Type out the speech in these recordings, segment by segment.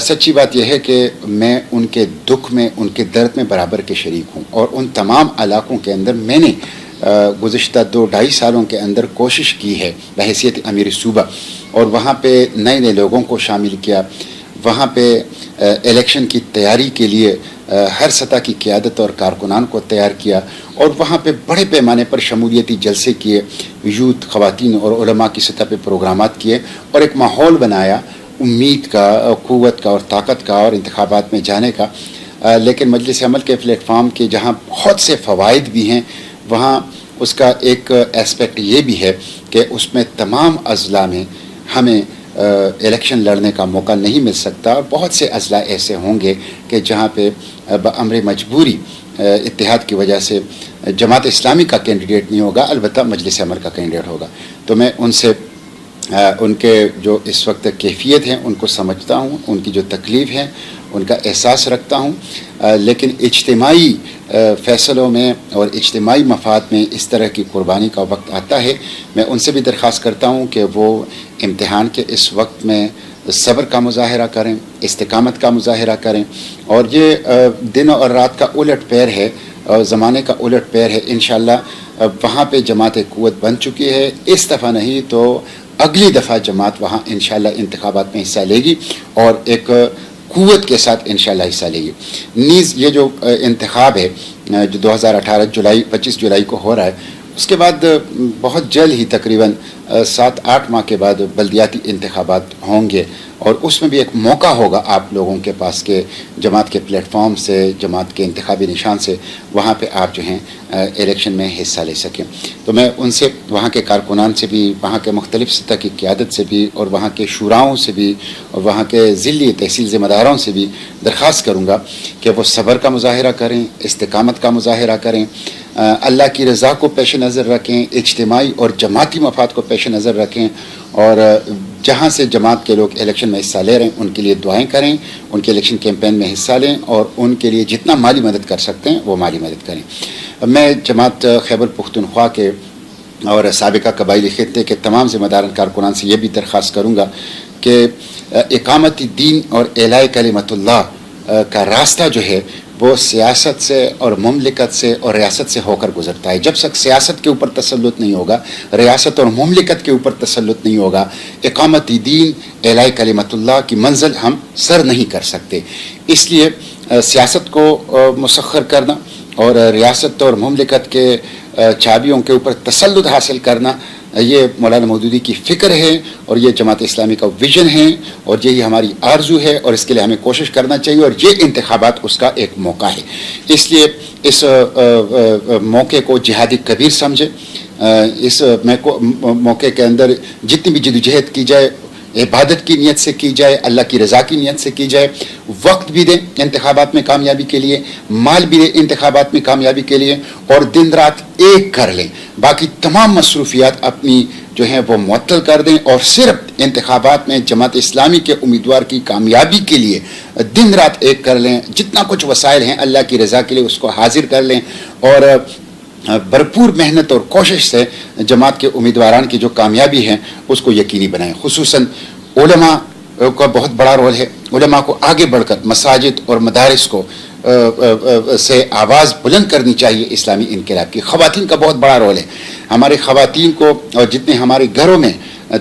سچی بات یہ ہے کہ میں ان کے دکھ میں ان کے درد میں برابر کے شریک ہوں، اور ان تمام علاقوں کے اندر میں نے گزشتہ 2-2.5 سالوں کے اندر کوشش کی ہے بحیثیت امیر صوبہ، اور وہاں پہ نئے نئے لوگوں کو شامل کیا، وہاں پہ الیکشن کی تیاری کے لیے ہر سطح کی قیادت اور کارکنان کو تیار کیا، اور وہاں پہ بڑے پیمانے پر شمولیتی جلسے کیے، یوتھ، خواتین اور علماء کی سطح پہ پروگرامات کیے، اور ایک ماحول بنایا امید کا، قوت کا اور طاقت کا اور انتخابات میں جانے کا۔ لیکن مجلس عمل کے پلیٹ فارم کے جہاں بہت سے فوائد بھی ہیں، وہاں اس کا ایک اسپیکٹ یہ بھی ہے کہ اس میں تمام اضلاع میں ہمیں الیکشن لڑنے کا موقع نہیں مل سکتا، اور بہت سے اضلاع ایسے ہوں گے کہ جہاں پہ بامر مجبوری اتحاد کی وجہ سے جماعت اسلامی کا کینڈیڈیٹ نہیں ہوگا، البتہ مجلس عمل کا کینڈیڈیٹ ہوگا۔ تو میں ان سے ان کے جو اس وقت کیفیت ہیں ان کو سمجھتا ہوں، ان کی جو تکلیف ہے ان کا احساس رکھتا ہوں، لیکن اجتماعی فیصلوں میں اور اجتماعی مفاد میں اس طرح کی قربانی کا وقت آتا ہے۔ میں ان سے بھی درخواست کرتا ہوں کہ وہ امتحان کے اس وقت میں صبر کا مظاہرہ کریں، استقامت کا مظاہرہ کریں، اور یہ دن اور رات کا الٹ پیر ہے، زمانے کا الٹ پیر ہے۔ انشاءاللہ وہاں پہ جماعت قوت بن چکی ہے، اس دفعہ نہیں تو اگلی دفعہ جماعت وہاں انشاءاللہ انتخابات میں حصہ لے گی، اور ایک قوت کے ساتھ انشاءاللہ حصہ لے گی۔ نیز یہ جو انتخاب ہے جو 2018 25 جولائی کو ہو رہا ہے، اس کے بعد بہت جلد ہی تقریباً 7-8 ماہ کے بعد بلدیاتی انتخابات ہوں گے، اور اس میں بھی ایک موقع ہوگا آپ لوگوں کے پاس کہ جماعت کے پلیٹ فارم سے، جماعت کے انتخابی نشان سے وہاں پہ آپ جو ہیں الیکشن میں حصہ لے سکیں۔ تو میں ان سے، وہاں کے کارکنان سے بھی، وہاں کے مختلف سطح کی قیادت سے بھی، اور وہاں کے شوراؤں سے بھی، اور وہاں کے ضلعی تحصیل ذمہ داروں سے بھی درخواست کروں گا کہ وہ صبر کا مظاہرہ کریں، استقامت کا مظاہرہ کریں، اللہ کی رضا کو پیش نظر رکھیں، اجتماعی اور جماعتی مفاد کو پیش نظر رکھیں، اور جہاں سے جماعت کے لوگ الیکشن میں حصہ لے رہے ہیں ان کے لیے دعائیں کریں، ان کے الیکشن کیمپین میں حصہ لیں، اور ان کے لیے جتنا مالی مدد کر سکتے ہیں وہ مالی مدد کریں۔ میں جماعت خیبر پختونخوا کے اور سابقہ قبائلی خطے کے تمام ذمہ داران کارکنان سے یہ بھی درخواست کروں گا کہ اقامت دین اور اعلاء کلمت اللہ کا راستہ جو ہے وہ سیاست سے اور مملکت سے اور ریاست سے ہو کر گزرتا ہے۔ جب تک سیاست کے اوپر تسلط نہیں ہوگا، ریاست اور مملکت کے اوپر تسلط نہیں ہوگا، اقامت دین، اعلاء کلمت اللہ کی منزل ہم سر نہیں کر سکتے۔ اس لیے سیاست کو مسخر کرنا اور ریاست اور مملکت کے چابیوں کے اوپر تسلط حاصل کرنا، یہ مولانا مودودی کی فکر ہے، اور یہ جماعت اسلامی کا ویژن ہے، اور یہی ہماری آرزو ہے، اور اس کے لیے ہمیں کوشش کرنا چاہیے، اور یہ انتخابات اس کا ایک موقع ہے۔ اس لیے اس موقع کو جہادی کبیر سمجھے، اس موقع کے اندر جتنی بھی جدوجہد کی جائے عبادت کی نیت سے کی جائے، اللہ کی رضا کی نیت سے کی جائے، وقت بھی دیں انتخابات میں کامیابی کے لیے، مال بھی دیں انتخابات میں کامیابی کے لیے، اور دن رات ایک کر لیں، باقی تمام مصروفیات اپنی جو ہیں وہ معطل کر دیں، اور صرف انتخابات میں جماعت اسلامی کے امیدوار کی کامیابی کے لیے دن رات ایک کر لیں، جتنا کچھ وسائل ہیں اللہ کی رضا کے لیے اس کو حاضر کر لیں، اور بھرپور محنت اور کوشش سے جماعت کے امیدواران کی جو کامیابی ہے اس کو یقینی بنائیں۔ خصوصاً علماء کا بہت بڑا رول ہے، علماء کو آگے بڑھ کر مساجد اور مدارس کو سے آواز بلند کرنی چاہیے اسلامی انقلاب کی۔ خواتین کا بہت بڑا رول ہے، ہمارے خواتین کو، اور جتنے ہمارے گھروں میں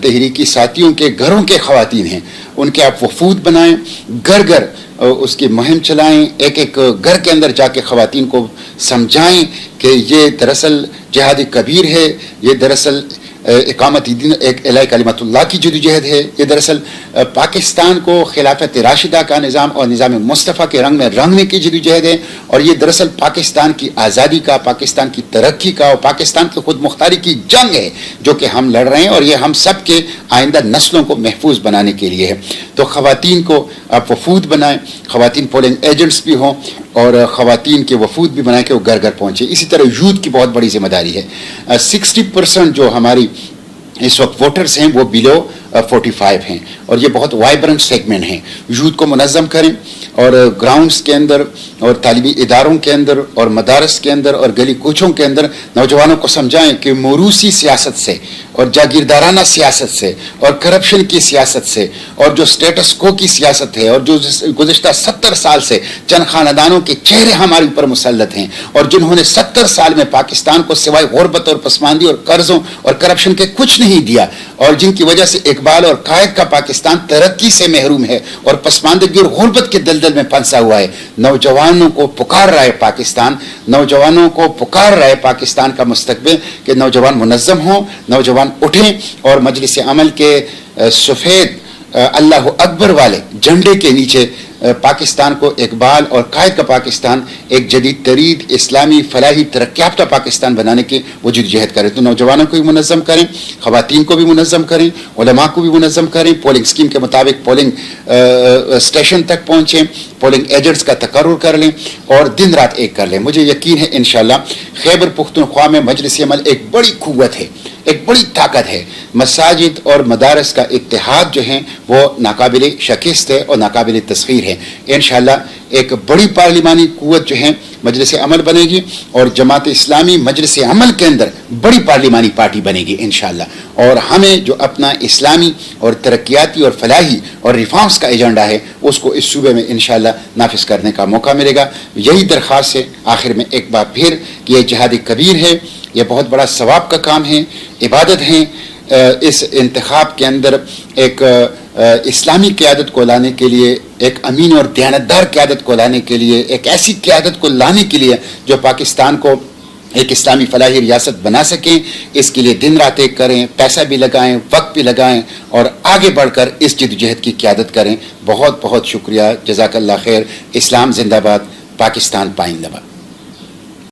تحریکی ساتھیوں کے گھروں کے خواتین ہیں ان کے آپ وفود بنائیں، گھر گھر اس کی مہم چلائیں، ایک ایک گھر کے اندر جا کے خواتین کو سمجھائیں کہ یہ دراصل جہاد کبیر ہے، یہ دراصل اقامت دین اعلاء کلمت اللہ کی جدوجہد ہے، یہ دراصل پاکستان کو خلافت راشدہ کا نظام اور نظام مصطفیٰ کے رنگ میں رنگنے کی جدوجہد ہے، اور یہ دراصل پاکستان کی آزادی کا، پاکستان کی ترقی کا اور پاکستان کی خود مختاری کی جنگ ہے جو کہ ہم لڑ رہے ہیں، اور یہ ہم سب کے آئندہ نسلوں کو محفوظ بنانے کے لیے ہے۔ تو خواتین کو آپ وفود بنائیں، خواتین پولنگ ایجنٹس بھی ہوں، اور خواتین کے وفود بھی بنائیں کہ وہ گھر گھر پہنچے۔ اسی طرح یوتھ کی بہت بڑی ذمہ داری ہے۔ 60% جو ہماری اس وقت ووٹرز ہیں وہ بلو 45 ہیں اور یہ بہت وائبرنٹ سیگمنٹ ہیں. یوتھ کو منظم کریں اور گراؤنڈز کے اندر اور تعلیمی اداروں کے اندر اور مدارس کے اندر اور گلی کوچوں کے اندر نوجوانوں کو سمجھائیں کہ موروثی سیاست سے اور جاگیردارانہ سیاست سے اور کرپشن کی سیاست سے اور جو سٹیٹس کو کی سیاست ہے اور جو گزشتہ 70 سال سے چند خاندانوں کے چہرے ہمارے اوپر مسلط ہیں اور جنہوں نے 70 سال میں پاکستان کو سوائے غربت اور پسماندگی اور قرضوں اور کرپشن کے کچھ نہیں دیا اور جن کی وجہ سے اقبال اور قائد کا پاکستان ترقی سے محروم ہے اور پسماندگی اور غربت کے دلدل میں پھنسا ہوا ہے. نوجوانوں کو پکار رہا ہے پاکستان, نوجوانوں کو پکار رہا ہے پاکستان کا مستقبل کہ نوجوان منظم ہوں, نوجوان اٹھیں اور مجلس عمل کے سفید اللہ اکبر والے جھنڈے کے نیچے پاکستان کو اقبال اور قائد کا پاکستان ایک جدید ترین اسلامی فلاحی ترقی یافتہ پاکستان بنانے کی وہ جدوجہد کریں. تو نوجوانوں کو بھی منظم کریں, خواتین کو بھی منظم کریں, علماء کو بھی منظم کریں, پولنگ اسکیم کے مطابق پولنگ اسٹیشن تک پہنچیں, پولنگ ایجنٹس کا تقرر کر لیں اور دن رات ایک کر لیں. مجھے یقین ہے انشاءاللہ خیبر پختونخوا میں مجلس عمل ایک بڑی قوت ہے, ایک بڑی طاقت ہے. مساجد اور مدارس کا اتحاد جو ہیں وہ ناقابل شکست ہے اور ناقابل تسخیر ہے. انشاءاللہ ایک بڑی پارلیمانی قوت جو ہے مجلس عمل بنے گی اور جماعت اسلامی مجلس عمل کے اندر بڑی پارلیمانی پارٹی بنے گی انشاءاللہ. اور ہمیں جو اپنا اسلامی اور ترقیاتی اور فلاحی اور ریفارمز کا ایجنڈا ہے اس کو اس صوبے میں انشاءاللہ نافذ کرنے کا موقع ملے گا. یہی درخواست ہے آخر میں ایک بار پھر کہ یہ جہاد کبیر ہے, یہ بہت بڑا ثواب کا کام ہے, عبادت ہے. اس انتخاب کے اندر ایک اسلامی قیادت کو لانے کے لیے, ایک امین اور دیانتدار قیادت کو لانے کے لیے, ایک ایسی قیادت کو لانے کے لیے جو پاکستان کو ایک اسلامی فلاحی ریاست بنا سکیں, اس کے لیے دن رات ایک کریں, پیسہ بھی لگائیں, وقت بھی لگائیں اور آگے بڑھ کر اس جدوجہد کی قیادت کریں. بہت بہت شکریہ, جزاک اللہ خیر. اسلام زندہ باد, پاکستان پائندہ باد.